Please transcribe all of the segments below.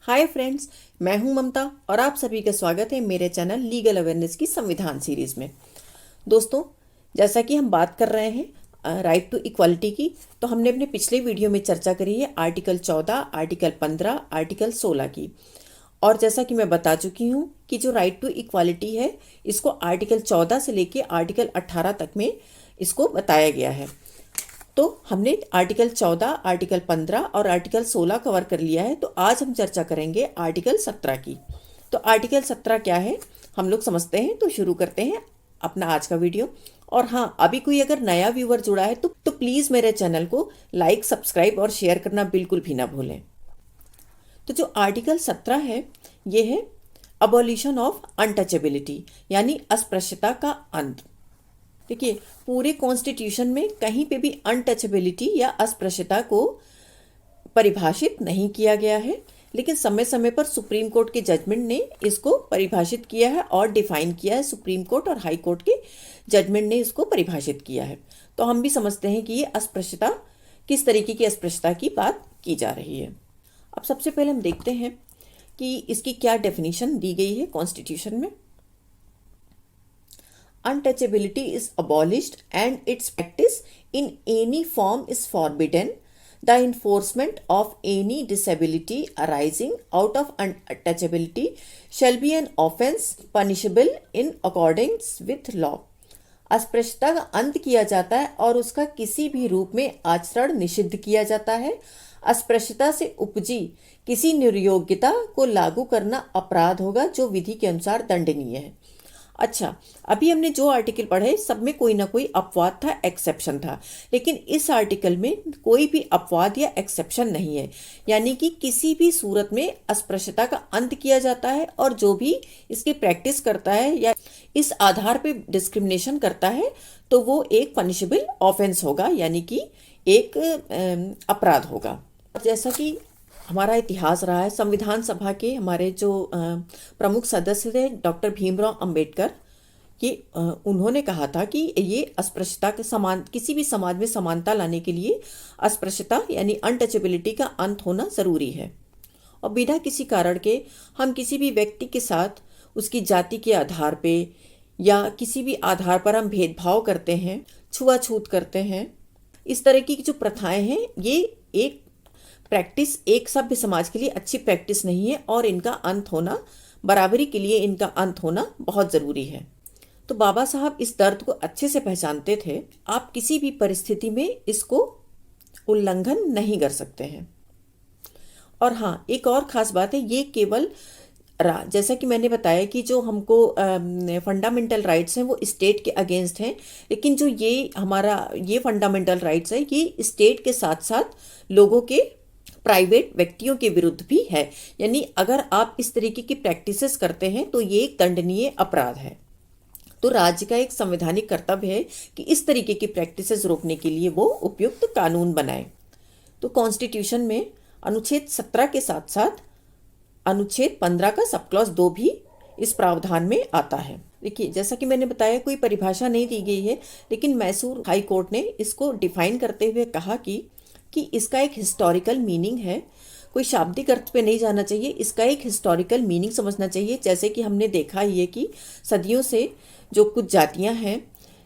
Hi friends, मैं हूं ममता और आप सभी का स्वागत है मेरे चैनल लीगल अवेयरनेस की संविधान सीरीज में। दोस्तों, जैसा कि हम बात कर रहे हैं राइट टू इक्वालिटी की, तो हमने अपने पिछले वीडियो में चर्चा करी है आर्टिकल 14, आर्टिकल 15, आर्टिकल 16 की। और जैसा कि मैं बता चुकी हूँ कि जो राइट टू इक्वालिटी है, इसको आर्टिकल 14 से लेके आर्टिकल 18 तक में इसको बताया गया है। तो हमने आर्टिकल 14, आर्टिकल 15 और आर्टिकल 16 कवर कर लिया है। तो आज हम चर्चा करेंगे आर्टिकल 17 की। तो आर्टिकल 17 क्या है हम लोग समझते हैं। तो शुरू करते हैं अपना आज का वीडियो। और हाँ, अभी कोई अगर नया व्यूअर जुड़ा है तो प्लीज़ मेरे चैनल को लाइक, सब्सक्राइब और शेयर करना बिल्कुल भी ना भूलें। तो जो आर्टिकल 17 है, ये है अबॉलिशन ऑफ अनटचेबिलिटी, यानी अस्पृश्यता का अंत। देखिए, पूरे कॉन्स्टिट्यूशन में कहीं पे भी अनटचेबिलिटी या अस्पृश्यता को परिभाषित नहीं किया गया है, लेकिन समय समय पर सुप्रीम कोर्ट के जजमेंट ने इसको परिभाषित किया है और डिफाइन किया है। सुप्रीम कोर्ट और हाई कोर्ट के जजमेंट ने इसको परिभाषित किया है। तो हम भी समझते हैं कि ये अस्पृश्यता, किस तरीके की अस्पृश्यता की बात की जा रही है। अब सबसे पहले हम देखते हैं कि इसकी क्या डेफिनेशन दी गई है कॉन्स्टिट्यूशन में। Untouchability is abolished and its practice in any form is forbidden. The enforcement of any disability arising out of untouchability shall be an offence punishable in accordance with law. अस्पृश्यता का अंत किया जाता है और उसका किसी भी रूप में आचरण निषिद्ध किया जाता है। अस्पृश्यता से उपजी किसी निर्योग्यता को लागू करना अपराध होगा जो विधि के अनुसार दंडनीय है। अच्छा, अभी हमने जो आर्टिकल पढ़े सब में कोई ना कोई अपवाद था, एक्सेप्शन था, लेकिन इस आर्टिकल में कोई भी अपवाद या एक्सेप्शन नहीं है। यानी कि किसी भी सूरत में अस्पृश्यता का अंत किया जाता है और जो भी इसकी प्रैक्टिस करता है या इस आधार पे डिस्क्रिमिनेशन करता है तो वो एक पनिशेबल ऑफेंस होगा, यानी कि एक अपराध होगा। जैसा कि हमारा इतिहास रहा है, संविधान सभा के हमारे जो प्रमुख सदस्य थे डॉक्टर भीमराव अंबेडकर, ये उन्होंने कहा था कि ये अस्पृश्यता के समान, किसी भी समाज में समानता लाने के लिए अस्पृश्यता यानी अनटचेबिलिटी का अंत होना ज़रूरी है। और बिना किसी कारण के हम किसी भी व्यक्ति के साथ उसकी जाति के आधार पे या किसी भी आधार पर हम भेदभाव करते हैं, छुआछूत करते हैं। इस तरह की जो प्रथाएं हैं, ये एक प्रैक्टिस एक सभ्य समाज के लिए अच्छी प्रैक्टिस नहीं है और इनका अंत होना, बराबरी के लिए इनका अंत होना बहुत ज़रूरी है। तो बाबा साहब इस दर्द को अच्छे से पहचानते थे। आप किसी भी परिस्थिति में इसको उल्लंघन नहीं कर सकते हैं। और हाँ, एक और ख़ास बात है, ये केवल जैसा कि मैंने बताया कि जो हमको फंडामेंटल राइट्स हैं वो स्टेट के अगेंस्ट हैं, लेकिन जो ये हमारा ये फंडामेंटल राइट्स है ये स्टेट के साथ साथ लोगों के, प्राइवेट व्यक्तियों के विरुद्ध भी है। यानी अगर आप इस तरीके की प्रैक्टिसेस करते हैं तो ये एक दंडनीय अपराध है। तो राज्य का एक संवैधानिक कर्तव्य है कि इस तरीके की प्रैक्टिसेस रोकने के लिए वो उपयुक्त कानून बनाए। तो कॉन्स्टिट्यूशन में अनुच्छेद 17 के साथ साथ अनुच्छेद 15 का सब क्लॉज 2 भी इस प्रावधान में आता है। देखिए, जैसा कि मैंने बताया, कोई परिभाषा नहीं दी गई है, लेकिन मैसूर हाई कोर्ट ने इसको डिफाइन करते हुए कहा कि इसका एक हिस्टोरिकल मीनिंग है। कोई शाब्दिक अर्थ पे नहीं जाना चाहिए, इसका एक हिस्टोरिकल मीनिंग समझना चाहिए। जैसे कि हमने देखा ही है कि सदियों से जो कुछ जातियां हैं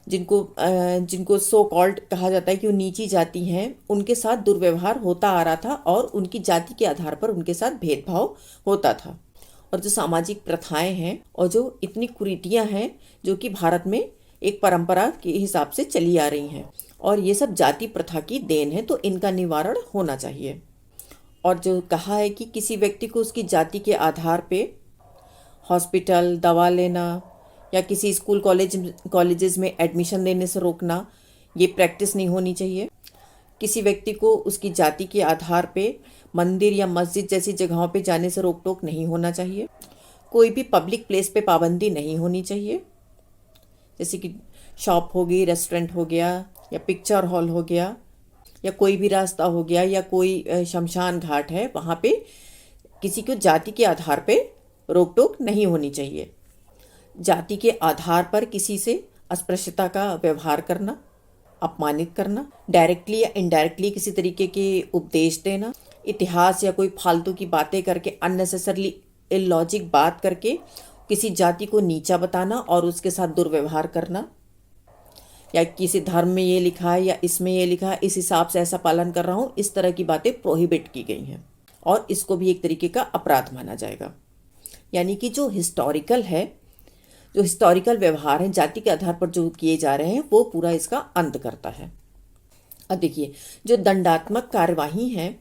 जिनको सो कॉल्ड कहा जाता है कि वो नीची जाति हैं, उनके साथ दुर्व्यवहार होता आ रहा था और उनकी जाति के आधार पर उनके साथ भेदभाव होता था। और जो सामाजिक प्रथाएं हैं और जो इतनी कुरीतियां हैं जो कि भारत में एक परंपरा के हिसाब से चली आ रही हैं, और ये सब जाति प्रथा की देन है, तो इनका निवारण होना चाहिए। और जो कहा है कि किसी व्यक्ति को उसकी जाति के आधार पे हॉस्पिटल, दवा लेना या किसी स्कूल कॉलेजेस में एडमिशन लेने से रोकना, ये प्रैक्टिस नहीं होनी चाहिए। किसी व्यक्ति को उसकी जाति के आधार पे मंदिर या मस्जिद जैसी जगहों पे जाने से रोक टोक नहीं होना चाहिए। कोई भी पब्लिक प्लेस पे पाबंदी नहीं होनी चाहिए, जैसे कि शॉप हो गई, रेस्टोरेंट हो गया या पिक्चर हॉल हो गया या कोई भी रास्ता हो गया या कोई शमशान घाट है, वहाँ पे किसी को जाति के आधार पे रोक टोक नहीं होनी चाहिए। जाति के आधार पर किसी से अस्पृश्यता का व्यवहार करना, अपमानित करना, डायरेक्टली या इनडायरेक्टली किसी तरीके के उपदेश देना इतिहास या कोई फालतू की बातें करके, अननेसेसरली इलॉजिक बात करके किसी जाति को नीचा बताना और उसके साथ दुर्व्यवहार करना, या किसी धर्म में ये लिखा है या इसमें ये लिखा है, इस हिसाब से ऐसा पालन कर रहा हूँ, इस तरह की बातें प्रोहिबिट की गई हैं और इसको भी एक तरीके का अपराध माना जाएगा। यानी कि जो हिस्टोरिकल है, जो हिस्टोरिकल व्यवहार है जाति के आधार पर जो किए जा रहे हैं, वो पूरा इसका अंत करता है। अब देखिए, जो दंडात्मक कार्यवाही है,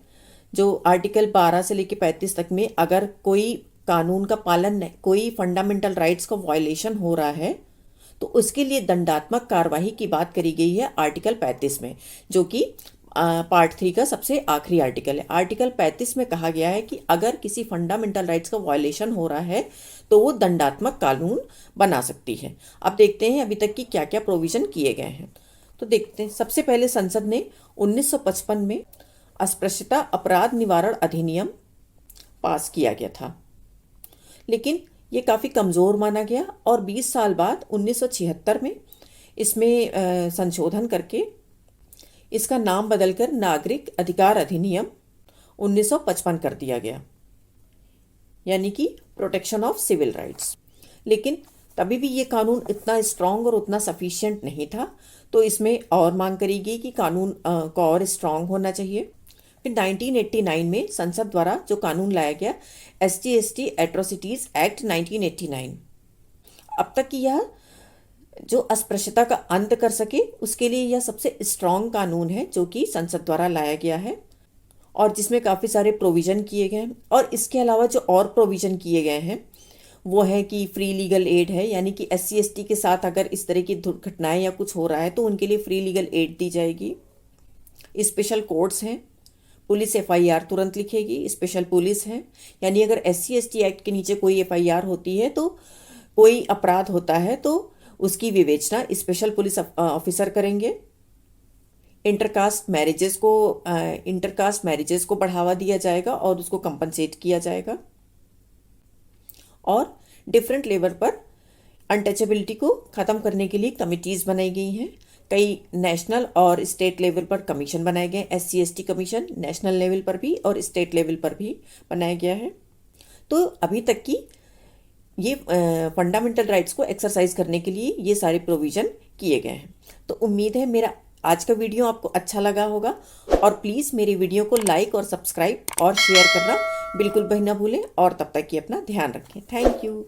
जो आर्टिकल 12 से लेकर 35 तक में अगर कोई कानून का पालन नहीं, कोई फंडामेंटल राइट्स का वायलेशन हो रहा है, तो उसके लिए दंडात्मक कार्यवाही की बात करी गई है आर्टिकल 35 में, जो कि पार्ट 3 का सबसे आखिरी आर्टिकल है। आर्टिकल 35 में कहा गया है कि अगर किसी फंडामेंटल राइट्स का वायलेशन हो रहा है तो वो दंडात्मक कानून बना सकती है। अब देखते हैं अभी तक की क्या क्या प्रोविजन किए गए हैं। तो देखते हैं, सबसे पहले संसद ने 1955 में अस्पृश्यता अपराध निवारण अधिनियम पास किया गया था, लेकिन ये काफ़ी कमज़ोर माना गया और 20 साल बाद 1976 में इसमें संशोधन करके इसका नाम बदलकर नागरिक अधिकार अधिनियम 1955 कर दिया गया, यानी कि प्रोटेक्शन ऑफ सिविल राइट्स। लेकिन तभी भी ये कानून इतना स्ट्रांग और उतना सफिशिएंट नहीं था, तो इसमें और मांग करी गई कि कानून को और स्ट्रांग होना चाहिए। फिर 1989 में संसद द्वारा जो कानून लाया गया, ST एट्रोसिटीज़ एक्ट 1989, अब तक की यह जो अस्पृश्यता का अंत कर सके उसके लिए यह सबसे स्ट्रांग कानून है जो कि संसद द्वारा लाया गया है और जिसमें काफ़ी सारे प्रोविज़न किए गए हैं। और इसके अलावा जो और प्रोविज़न किए गए हैं वो है कि फ्री लीगल एड है, यानी कि SC ST के साथ अगर इस तरह की दुर्घटनाएं या कुछ हो रहा है तो उनके लिए फ्री लीगल एड दी जाएगी। स्पेशल कोर्ट्स हैं, पुलिस FIR तुरंत लिखेगी, स्पेशल पुलिस है, यानी अगर SC ST एक्ट के नीचे कोई FIR होती है तो कोई अपराध होता है तो उसकी विवेचना स्पेशल पुलिस ऑफिसर करेंगे। इंटरकास्ट मैरिजेस को बढ़ावा दिया जाएगा और उसको कंपनसेट किया जाएगा। और डिफरेंट लेवल पर अनटचेबिलिटी को ख़त्म करने के लिए कमिटीज़ बनाई गई हैं। कई नेशनल और स्टेट लेवल पर कमीशन बनाए गए, SC ST commission national level पर भी और स्टेट लेवल पर भी बनाया गया है। तो अभी तक की ये फंडामेंटल राइट्स को एक्सरसाइज करने के लिए ये सारे प्रोविज़न किए गए हैं। तो उम्मीद है मेरा आज का वीडियो आपको अच्छा लगा होगा और प्लीज़ मेरी वीडियो को लाइक और सब्सक्राइब और शेयर करना बिल्कुल भी ना भूलें और तब तक कि अपना ध्यान रखें। Thank you.